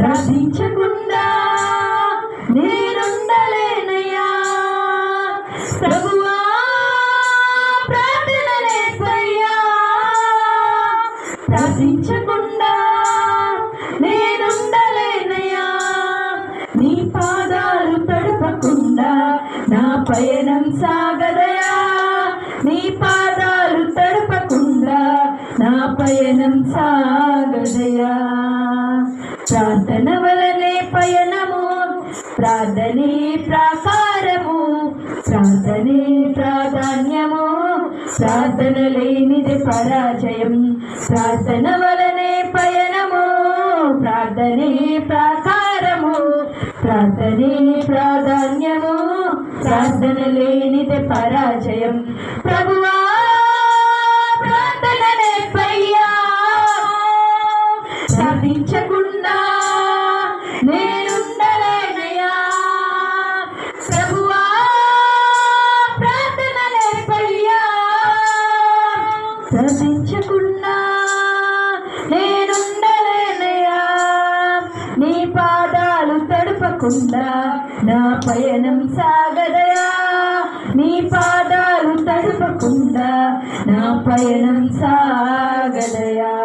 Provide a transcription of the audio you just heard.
ప్రార్థించకుండా నేనుండలేనయ్యా. ప్రభువా ప్రార్థన నేర్పయ్యా. ప్రార్థించకుండా నేనుండలేనయ్యా. నీ పాదాలు తడపకుండా నా పయనం సాగదయా. నీ పాదాలు తడపకుండా నా పయనం సాగదయా. ప్రార్థన వలనే పయనము, ప్రార్థనే ప్రాకారము, ప్రార్థనే ప్రాధాన్యము, ప్రార్థన లేనిది పరాజయం. ప్రార్థన వలనే పయనము, ప్రార్థనే ప్రాకారము, ప్రార్థనే ప్రాధాన్యము, ప్రార్థన లేనిది పరాజయం. ప్రభువా ప్రార్థన నేర్పయ్యా. ప్రార్థించకుండా నేనుండలేనయ్యా. ప్రభువా ప్రార్థన నేర్పయ్యా. ప్రార్థించకుండా నేనుండలేనయ్యా. నీ పాదాలు తడపకుండా నా పయనం సాగదయా. నీ పాదాలు తడపకుండా నా పయనం సాగదయా.